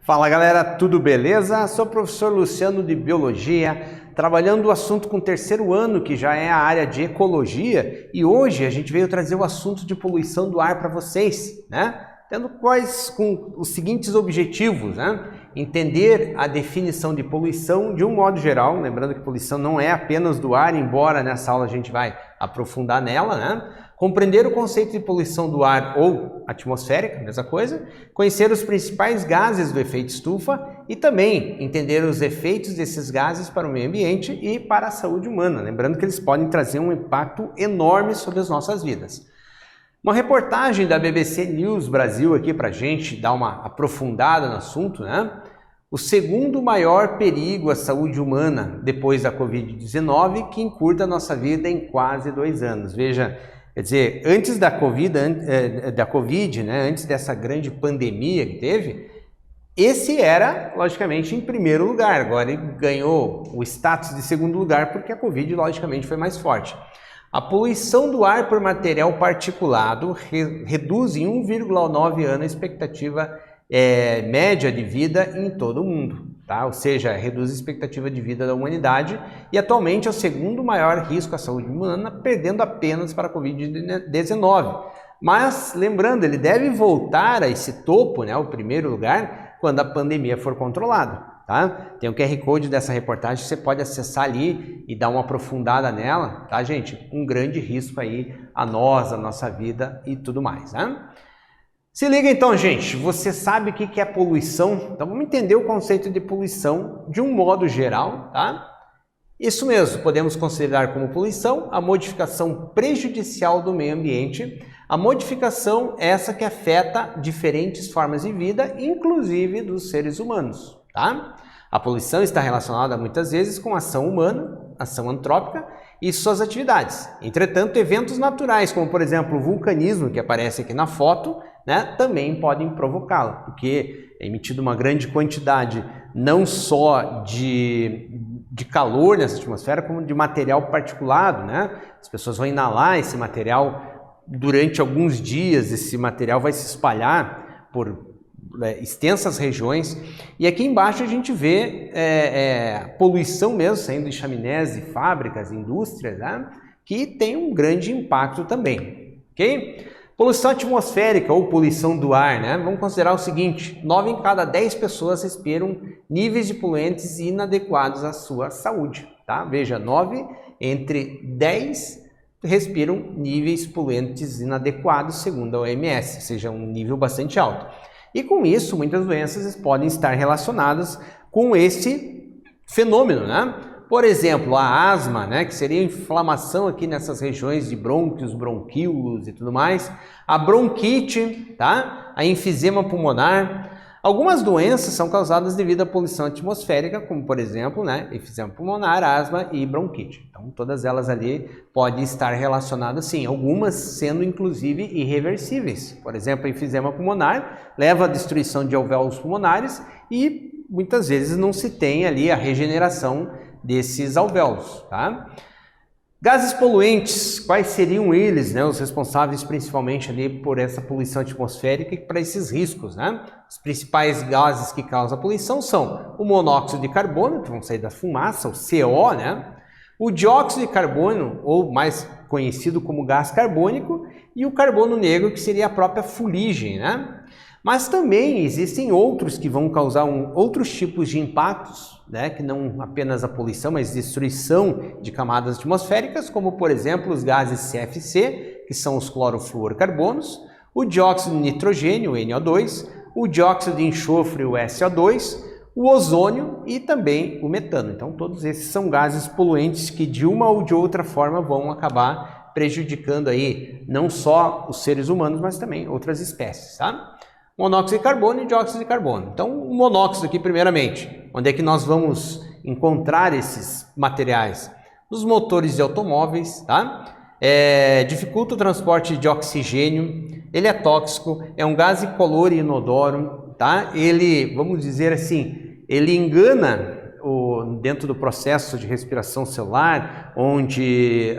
Fala galera, tudo beleza? Sou o professor Luciano de Biologia, trabalhando o assunto com o terceiro ano, que já é a área de ecologia, e hoje a gente veio trazer o assunto de poluição do ar para vocês, né? Tendo com os seguintes objetivos, né? Entender a definição de poluição de um modo geral, lembrando que poluição não é apenas do ar, embora nessa aula a gente vai aprofundar nela, né? Compreender o conceito de poluição do ar ou atmosférica, mesma coisa, conhecer os principais gases do efeito estufa e também entender os efeitos desses gases para o meio ambiente e para a saúde humana, lembrando que eles podem trazer um impacto enorme sobre as nossas vidas. Uma reportagem da BBC News Brasil aqui para a gente dar uma aprofundada no assunto, né? O segundo maior perigo à saúde humana depois da Covid-19, que encurta a nossa vida em quase 2 anos. Veja, quer dizer, antes da Covid, né, antes dessa grande pandemia que teve, esse era, logicamente, em primeiro lugar. Agora ele ganhou o status de segundo lugar porque a Covid, logicamente, foi mais forte. A poluição do ar por material particulado reduz em 1,9 ano a expectativa média de vida em todo o mundo, tá? Ou seja, reduz a expectativa de vida da humanidade e atualmente é o segundo maior risco à saúde humana, perdendo apenas para a Covid-19. Mas, lembrando, ele deve voltar a esse topo, né, o primeiro lugar, quando a pandemia for controlada. Tá? Tem o QR Code dessa reportagem, você pode acessar ali e dar uma aprofundada nela, tá, gente? Um grande risco aí a nós, a nossa vida e tudo mais, né? Se liga então, gente, você sabe o que é poluição? Então vamos entender o conceito de poluição de um modo geral, tá? Isso mesmo, podemos considerar como poluição a modificação prejudicial do meio ambiente, a modificação essa que afeta diferentes formas de vida, inclusive dos seres humanos. Tá? A poluição está relacionada muitas vezes com a ação humana, ação antrópica e suas atividades. Entretanto, eventos naturais, como por exemplo o vulcanismo, que aparece aqui na foto, né, também podem provocá-la, porque é emitida uma grande quantidade não só de calor nessa atmosfera, como de material particulado. Né? As pessoas vão inalar esse material durante alguns dias, esse material vai se espalhar por extensas regiões, e aqui embaixo a gente vê poluição mesmo, saindo de chaminés de fábricas, indústrias, né? Que tem um grande impacto também, ok? Poluição atmosférica ou poluição do ar, né? Vamos considerar o seguinte, 9 em cada 10 pessoas respiram níveis de poluentes inadequados à sua saúde, tá? Veja, 9 entre 10 respiram níveis poluentes inadequados, segundo a OMS, ou seja, um nível bastante alto. E com isso, muitas doenças podem estar relacionadas com esse fenômeno, né? Por exemplo, a asma, né, que seria inflamação aqui nessas regiões de brônquios, bronquíolos e tudo mais, a bronquite, tá? A enfisema pulmonar. Algumas doenças são causadas devido à poluição atmosférica, como por exemplo, né, enfisema pulmonar, asma e bronquite. Então, todas elas ali podem estar relacionadas sim, algumas sendo inclusive irreversíveis. Por exemplo, a enfisema pulmonar leva à destruição de alvéolos pulmonares e muitas vezes não se tem ali a regeneração desses alvéolos, tá? Gases poluentes, quais seriam eles, né, os responsáveis principalmente ali por essa poluição atmosférica e para esses riscos, né? Os principais gases que causam a poluição são o monóxido de carbono, que vão sair da fumaça, o CO, né? O dióxido de carbono, ou mais conhecido como gás carbônico, e o carbono negro, que seria a própria fuligem, né? Mas também existem outros que vão causar outros tipos de impactos, né, que não apenas a poluição, mas destruição de camadas atmosféricas, como por exemplo os gases CFC, que são os clorofluorcarbonos, o dióxido de nitrogênio, o NO2, o dióxido de enxofre, o SO2, o ozônio e também o metano. Então todos esses são gases poluentes que de uma ou de outra forma vão acabar prejudicando aí não só os seres humanos, mas também outras espécies, tá? Monóxido de carbono e dióxido de carbono. Então, o monóxido aqui, primeiramente, onde é que nós vamos encontrar esses materiais? Nos motores de automóveis, tá? Dificulta o transporte de oxigênio, ele é tóxico, é um gás incolor e inodoro, tá? Ele, vamos dizer assim, ele engana dentro do processo de respiração celular, onde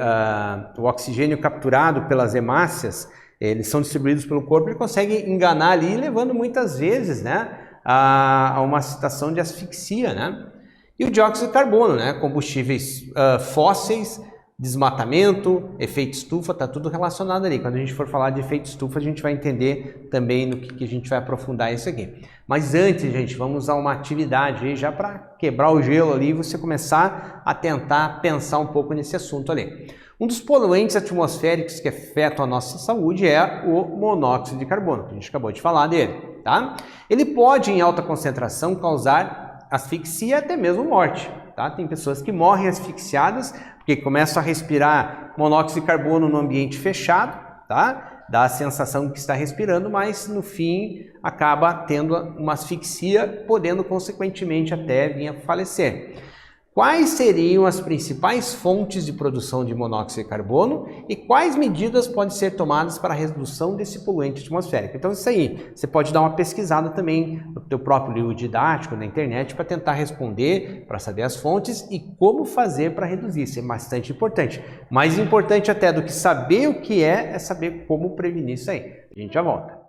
o oxigênio capturado pelas hemácias, eles são distribuídos pelo corpo, ele consegue enganar ali, levando muitas vezes, né, a uma situação de asfixia, né? E o dióxido de carbono, né? Combustíveis fósseis, desmatamento, efeito estufa, está tudo relacionado ali. Quando a gente for falar de efeito estufa, a gente vai entender também no que a gente vai aprofundar isso aqui. Mas antes, gente, vamos a uma atividade aí já para quebrar o gelo ali e você começar a tentar pensar um pouco nesse assunto ali. Um dos poluentes atmosféricos que afetam a nossa saúde é o monóxido de carbono, que a gente acabou de falar dele, tá? Ele pode, em alta concentração, causar asfixia e até mesmo morte, tá? Tem pessoas que morrem asfixiadas porque começam a respirar monóxido de carbono no ambiente fechado, tá? Dá a sensação que está respirando, mas no fim acaba tendo uma asfixia, podendo consequentemente até vir a falecer. Quais seriam as principais fontes de produção de monóxido de carbono e quais medidas podem ser tomadas para a redução desse poluente atmosférico? Então isso aí, você pode dar uma pesquisada também no teu próprio livro didático, na internet, para tentar responder, para saber as fontes e como fazer para reduzir. Isso é bastante importante. Mais importante até do que saber o que é saber como prevenir isso aí. A gente já volta.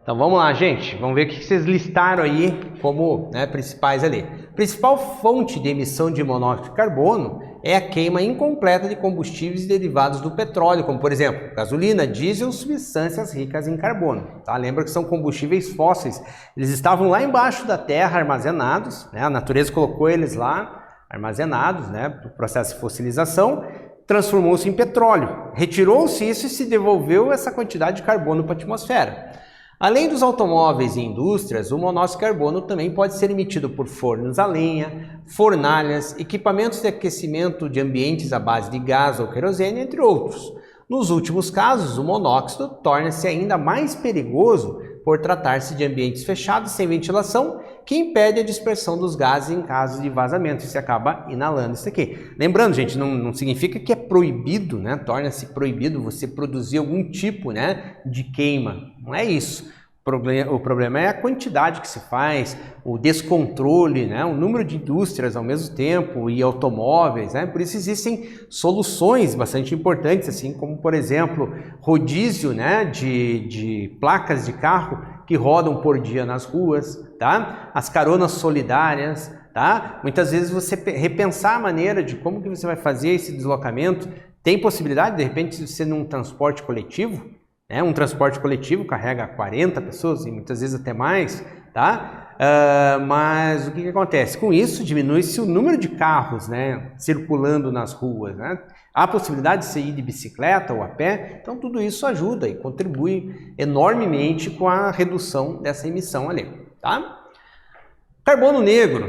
Então vamos lá, gente, vamos ver o que vocês listaram aí como principais ali. A principal fonte de emissão de monóxido de carbono é a queima incompleta de combustíveis derivados do petróleo, como por exemplo, gasolina, diesel, substâncias ricas em carbono. Tá? Lembra que são combustíveis fósseis, eles estavam lá embaixo da terra armazenados, né? A natureza colocou eles lá armazenados, né, para o processo de fossilização, transformou-se em petróleo, retirou-se isso e se devolveu essa quantidade de carbono para a atmosfera. Além dos automóveis e indústrias, o monóxido de carbono também pode ser emitido por fornos a lenha, fornalhas, equipamentos de aquecimento de ambientes à base de gás ou querosene, entre outros. Nos últimos casos, o monóxido torna-se ainda mais perigoso por tratar-se de ambientes fechados sem ventilação, que impede a dispersão dos gases em caso de vazamento. Você acaba inalando isso aqui. Lembrando, gente, não significa que é proibido, né? Torna-se proibido você produzir algum tipo, de queima. Não é isso. O problema é a quantidade que se faz, o descontrole, o número de indústrias ao mesmo tempo e automóveis. Por isso existem soluções bastante importantes, assim como, por exemplo, rodízio de placas de carro que rodam por dia nas ruas, tá? As caronas solidárias, tá? Muitas vezes você repensar a maneira de como que você vai fazer esse deslocamento. Tem possibilidade, de repente, de ser num transporte coletivo? Um transporte coletivo carrega 40 pessoas e muitas vezes até mais, tá? Mas o que acontece? Com isso, diminui-se o número de carros, né, circulando nas ruas, né? Há a possibilidade de você ir de bicicleta ou a pé, então tudo isso ajuda e contribui enormemente com a redução dessa emissão ali, tá? Carbono negro.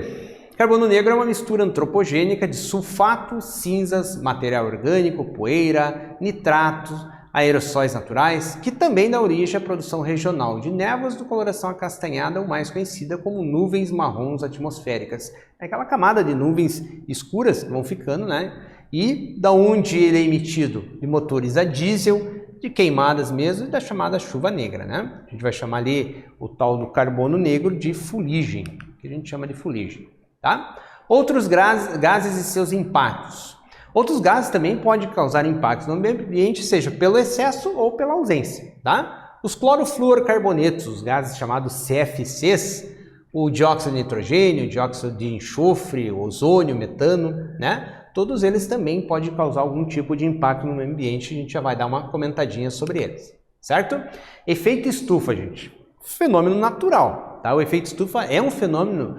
Carbono negro é uma mistura antropogênica de sulfatos, cinzas, material orgânico, poeira, nitratos, aerossóis naturais, que também dá origem à produção regional de névoas de coloração acastanhada, ou mais conhecida como nuvens marrons atmosféricas. É aquela camada de nuvens escuras que vão ficando, né? E da onde ele é emitido? De motores a diesel, de queimadas mesmo, e da chamada chuva negra, né? A gente vai chamar ali o tal do carbono negro de fuligem, que a gente chama de fuligem, tá? Outros gases e seus impactos. Outros gases também podem causar impactos no meio ambiente, seja pelo excesso ou pela ausência, tá? Os clorofluorcarbonetos, os gases chamados CFCs, o dióxido de nitrogênio, o dióxido de enxofre, o ozônio, o metano, né? Todos eles também podem causar algum tipo de impacto no meio ambiente, a gente já vai dar uma comentadinha sobre eles, certo? Efeito estufa, gente, fenômeno natural, tá? O efeito estufa é um fenômeno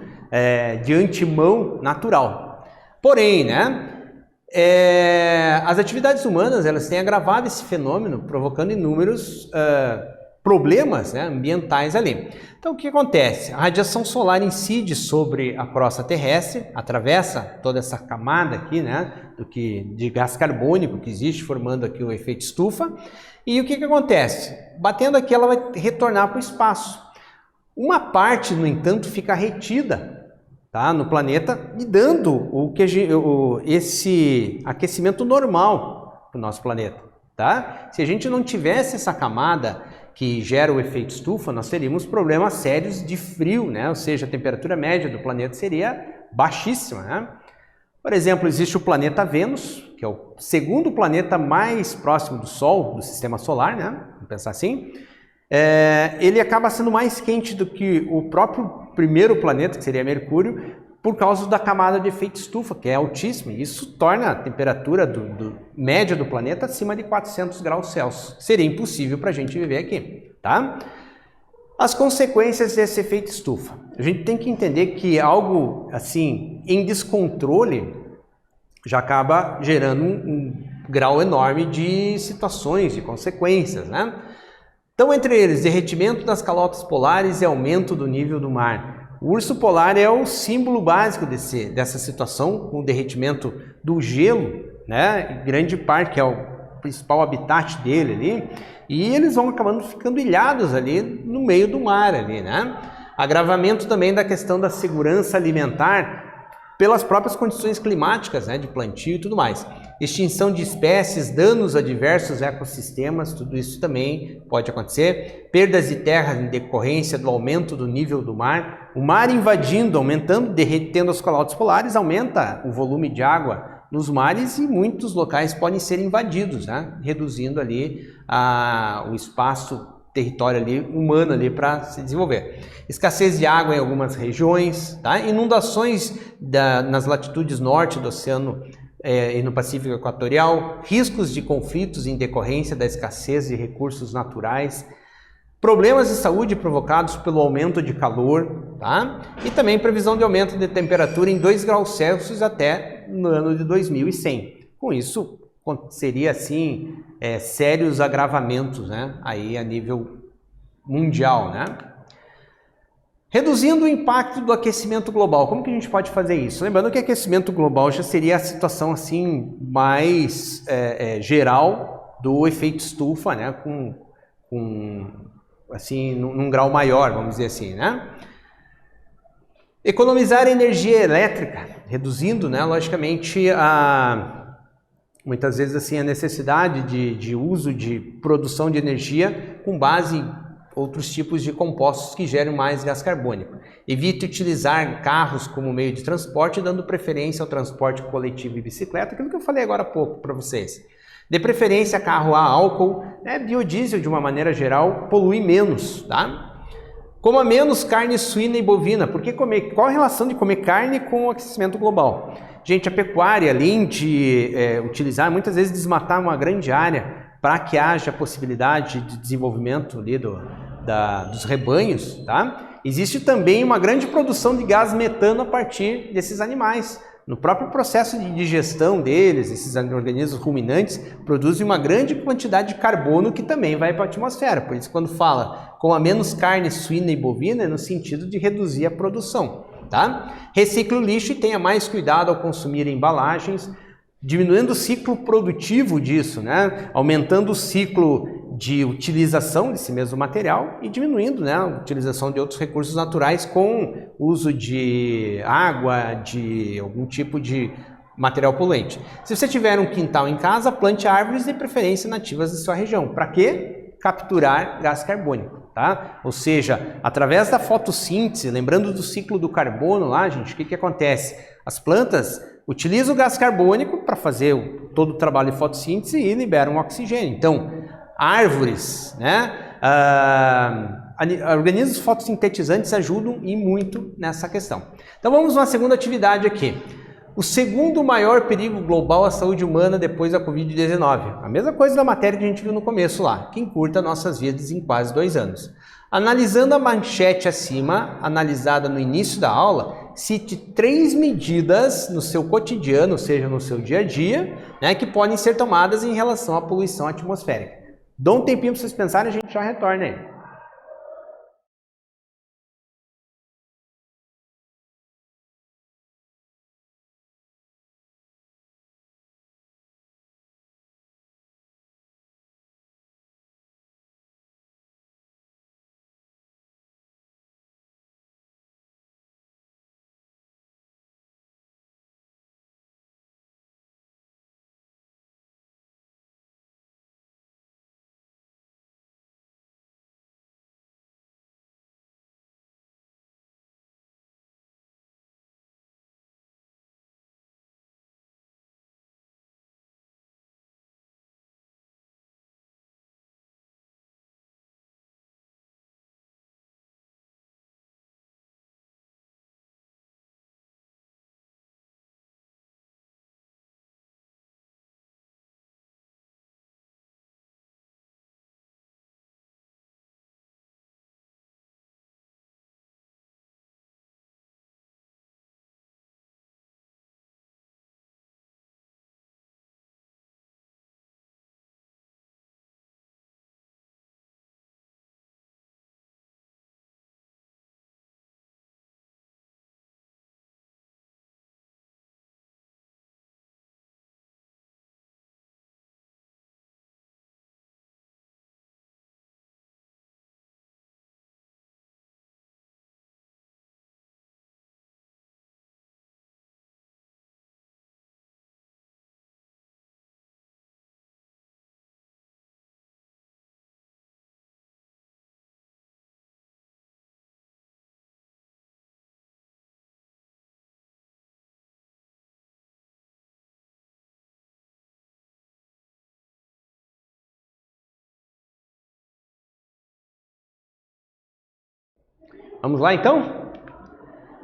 de antemão natural, porém, né? As atividades humanas, elas têm agravado esse fenômeno, provocando inúmeros problemas, né, ambientais ali. Então, o que acontece? A radiação solar incide sobre a crosta terrestre, atravessa toda essa camada aqui, né, de gás carbônico que existe, formando aqui o efeito estufa. E o que acontece? Batendo aqui, ela vai retornar para o espaço. Uma parte, no entanto, fica retida, tá, no planeta, e dando esse aquecimento normal para o nosso planeta, tá? Se a gente não tivesse essa camada que gera o efeito estufa, nós teríamos problemas sérios de frio, né? Ou seja, a temperatura média do planeta seria baixíssima, né? Por exemplo, existe o planeta Vênus, que é o segundo planeta mais próximo do Sol, do sistema solar, né? Vamos pensar assim. Ele acaba sendo mais quente do que o próprio primeiro planeta, que seria Mercúrio, por causa da camada de efeito estufa, que é altíssima. E isso torna a temperatura média do planeta acima de 400 graus Celsius. Seria impossível para a gente viver aqui, tá? As consequências desse efeito estufa. A gente tem que entender que algo assim, em descontrole, já acaba gerando um grau enorme de situações, de consequências, né? Então, entre eles, derretimento das calotas polares e aumento do nível do mar. O urso polar é o símbolo básico dessa situação, com o derretimento do gelo, né? Grande parte, que é o principal habitat dele ali, e eles vão acabando ficando ilhados ali no meio do mar ali, né? Agravamento também da questão da segurança alimentar pelas próprias condições climáticas, né, de plantio e tudo mais. Extinção de espécies, danos a diversos ecossistemas, tudo isso também pode acontecer. Perdas de terras em decorrência do aumento do nível do mar. O mar invadindo, aumentando, derretendo as calotas polares, aumenta o volume de água nos mares e muitos locais podem ser invadidos, né, reduzindo ali o espaço, território ali, humano ali para se desenvolver. Escassez de água em algumas regiões, tá? Inundações nas latitudes norte do oceano e no Pacífico Equatorial, riscos de conflitos em decorrência da escassez de recursos naturais, problemas de saúde provocados pelo aumento de calor, tá? E também previsão de aumento de temperatura em 2 graus Celsius até no ano de 2100. Com isso, seria assim sérios agravamentos, né, aí a nível mundial, né? Reduzindo o impacto do aquecimento global. Como que a gente pode fazer isso? Lembrando que aquecimento global já seria a situação assim mais geral do efeito estufa, né, assim num grau maior, vamos dizer assim, né? Economizar energia elétrica, reduzindo, né, logicamente muitas vezes assim a necessidade de uso de produção de energia com base em outros tipos de compostos que geram mais gás carbônico. Evite utilizar carros como meio de transporte, dando preferência ao transporte coletivo e bicicleta, aquilo que eu falei agora há pouco para vocês. Dê preferência a carro a álcool, biodiesel de uma maneira geral polui menos, tá? Coma menos carne suína e bovina. Qual a relação de comer carne com o aquecimento global? Gente, a pecuária, além de utilizar, muitas vezes desmatar uma grande área para que haja possibilidade de desenvolvimento ali dos rebanhos, tá? Existe também uma grande produção de gás metano a partir desses animais. No próprio processo de digestão deles, esses organismos ruminantes produzem uma grande quantidade de carbono que também vai para a atmosfera. Por isso, quando fala coma menos carne suína e bovina, é no sentido de reduzir a produção. Tá? Recicle o lixo e tenha mais cuidado ao consumir embalagens, diminuindo o ciclo produtivo disso, né? Aumentando o ciclo de utilização desse mesmo material e diminuindo, né, a utilização de outros recursos naturais com uso de água, de algum tipo de material poluente. Se você tiver um quintal em casa, plante árvores de preferência nativas da sua região. Para quê? Capturar gás carbônico. Tá? Ou seja, através da fotossíntese, lembrando do ciclo do carbono lá, gente, o que acontece? As plantas utilizam o gás carbônico para fazer todo o trabalho de fotossíntese e liberam oxigênio. Então, árvores, né? Organismos fotossintetizantes ajudam e muito nessa questão. Então vamos uma segunda atividade aqui. O segundo maior perigo global à saúde humana depois da Covid-19. A mesma coisa da matéria que a gente viu no começo lá, que encurta nossas vidas em quase 2 anos. Analisando a manchete acima, analisada no início da aula, cite 3 medidas no seu cotidiano, ou seja, no seu dia a dia, né, que podem ser tomadas em relação à poluição atmosférica. Dá um tempinho para vocês pensarem e a gente já retorna aí. Vamos lá então?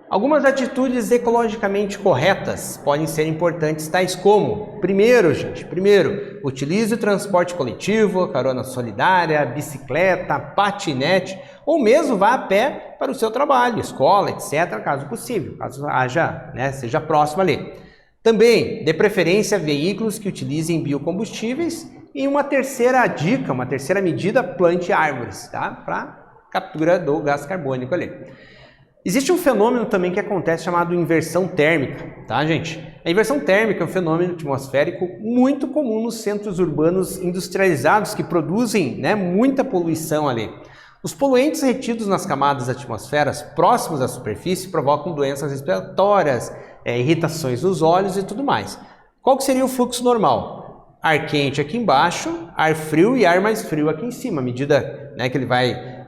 Algumas atitudes ecologicamente corretas podem ser importantes, tais como, primeiro, utilize o transporte coletivo, carona solidária, bicicleta, patinete, ou mesmo vá a pé para o seu trabalho, escola, etc., caso possível, caso haja, né, seja próximo ali. Também, dê preferência a veículos que utilizem biocombustíveis e uma terceira dica, uma terceira medida, plante árvores, tá? Para captura do gás carbônico ali. Existe um fenômeno também que acontece chamado inversão térmica, tá, gente? A inversão térmica é um fenômeno atmosférico muito comum nos centros urbanos industrializados que produzem, né, muita poluição ali. Os poluentes retidos nas camadas atmosferas próximas à superfície provocam doenças respiratórias, irritações nos olhos e tudo mais. Qual que seria o fluxo normal? Ar quente aqui embaixo, ar frio e ar mais frio aqui em cima. À medida, né, que ele vai,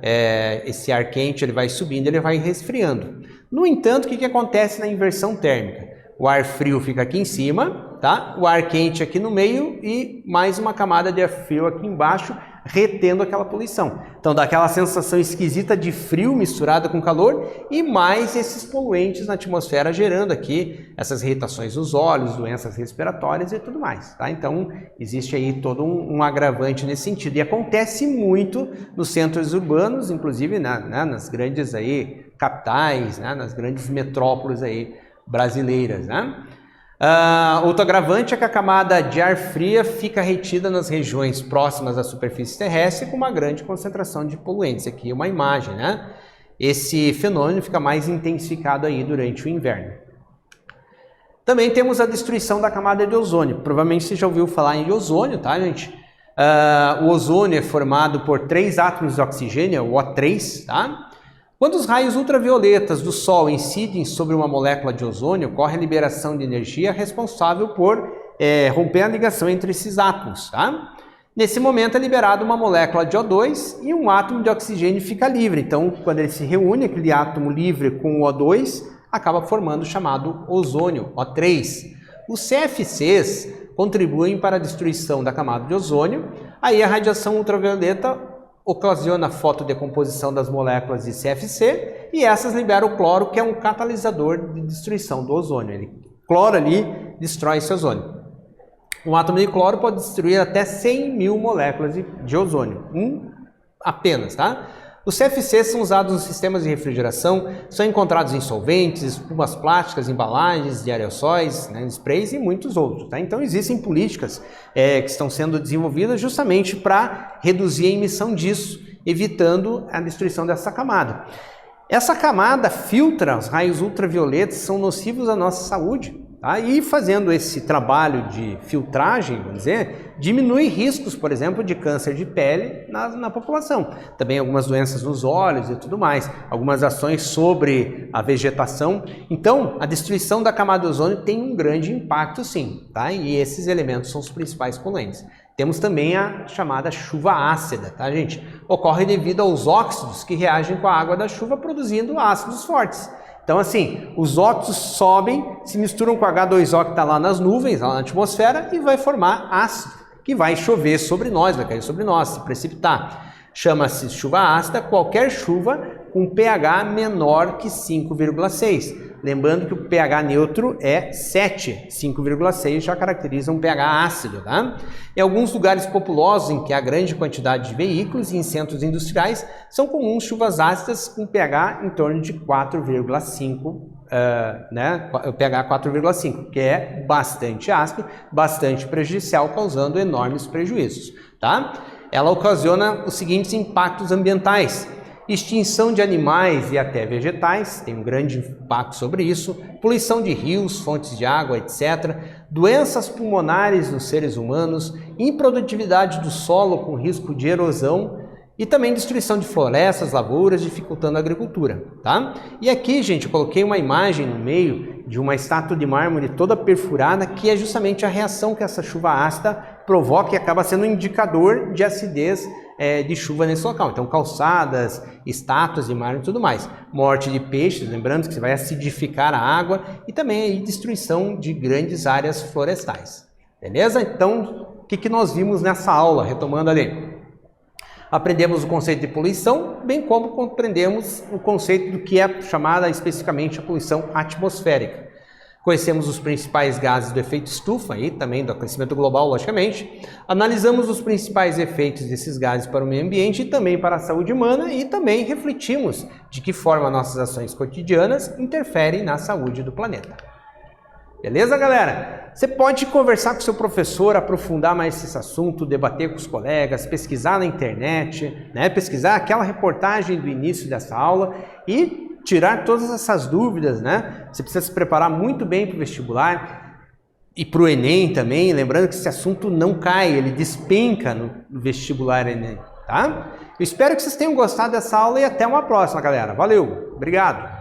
esse ar quente ele vai subindo, ele vai resfriando. No entanto, o que acontece na inversão térmica? O ar frio fica aqui em cima tá? O ar quente aqui no meio e mais uma camada de ar frio aqui embaixo, retendo aquela poluição. Então dá aquela sensação esquisita de frio misturada com calor e mais esses poluentes na atmosfera gerando aqui essas irritações nos olhos, doenças respiratórias e tudo mais, tá? Então existe aí todo um agravante nesse sentido e acontece muito nos centros urbanos, inclusive nas grandes aí capitais, né? Nas grandes metrópoles aí brasileiras, né? Outro agravante é que a camada de ar fria fica retida nas regiões próximas à superfície terrestre com uma grande concentração de poluentes. Aqui é uma imagem, né? Esse fenômeno fica mais intensificado aí durante o inverno. Também temos a destruição da camada de ozônio. Provavelmente você já ouviu falar em ozônio, tá, gente? O ozônio é formado por 3 átomos de oxigênio, o O3, tá? Quando os raios ultravioletas do Sol incidem sobre uma molécula de ozônio, ocorre a liberação de energia responsável por romper a ligação entre esses átomos. Tá? Nesse momento é liberada uma molécula de O2 e um átomo de oxigênio fica livre. Então, quando ele se reúne, aquele átomo livre com o O2, acaba formando o chamado ozônio, O3. Os CFCs contribuem para a destruição da camada de ozônio, aí a radiação ultravioleta ocasiona a fotodecomposição das moléculas de CFC e essas liberam o cloro, que é um catalisador de destruição do ozônio. Cloro ali destrói esse ozônio. Um átomo de cloro pode destruir até 100 mil moléculas de ozônio, apenas, tá? Os CFCs são usados nos sistemas de refrigeração, são encontrados em solventes, espumas plásticas, embalagens de aerossóis, né, sprays e muitos outros. Tá? Então existem políticas que estão sendo desenvolvidas justamente para reduzir a emissão disso, evitando a destruição dessa camada. Essa camada filtra os raios ultravioletas que são nocivos à nossa saúde. Tá? E fazendo esse trabalho de filtragem, vamos dizer, diminui riscos, por exemplo, de câncer de pele na população. Também algumas doenças nos olhos e tudo mais. Algumas ações sobre a vegetação. Então, a destruição da camada de ozônio tem um grande impacto, sim. Tá? E esses elementos são os principais poluentes. Temos também a chamada chuva ácida, tá, gente? Ocorre devido aos óxidos que reagem com a água da chuva, produzindo ácidos fortes. Então, assim, os óxidos sobem, se misturam com o H2O que está lá nas nuvens, lá na atmosfera, e vai formar ácido, que vai chover sobre nós, vai cair sobre nós, se precipitar. Chama-se chuva ácida qualquer chuva com pH menor que 5,6. Lembrando que o pH neutro é 7, 5,6 já caracteriza um pH ácido. Tá? Em alguns lugares populosos em que há grande quantidade de veículos e em centros industriais, são comuns chuvas ácidas com pH em torno de 4,5, né? O pH 4,5, que é bastante ácido, bastante prejudicial, causando enormes prejuízos. Tá? Ela ocasiona os seguintes impactos ambientais: extinção de animais e até vegetais, tem um grande impacto sobre isso, poluição de rios, fontes de água, etc., doenças pulmonares nos seres humanos, improdutividade do solo com risco de erosão e também destruição de florestas, lavouras, dificultando a agricultura. Tá? E aqui, gente, eu coloquei uma imagem no meio de uma estátua de mármore toda perfurada, que é justamente a reação que essa chuva ácida provoca e acaba sendo um indicador de acidez de chuva nesse local. Então, calçadas, estátuas de mármore e tudo mais. Morte de peixes, lembrando que você vai acidificar a água e também aí destruição de grandes áreas florestais. Beleza? Então, o que nós vimos nessa aula? Retomando ali. Aprendemos o conceito de poluição, bem como compreendemos o conceito do que é chamada especificamente a poluição atmosférica. Conhecemos os principais gases do efeito estufa e também do aquecimento global, logicamente. Analisamos os principais efeitos desses gases para o meio ambiente e também para a saúde humana e também refletimos de que forma nossas ações cotidianas interferem na saúde do planeta. Beleza, galera? Você pode conversar com seu professor, aprofundar mais esse assunto, debater com os colegas, pesquisar na internet, né? Pesquisar aquela reportagem do início dessa aula e tirar todas essas dúvidas, né? Você precisa se preparar muito bem para o vestibular e para o Enem também. Lembrando que esse assunto não cai, ele despenca no vestibular Enem, tá? Eu espero que vocês tenham gostado dessa aula e até uma próxima, galera. Valeu, obrigado!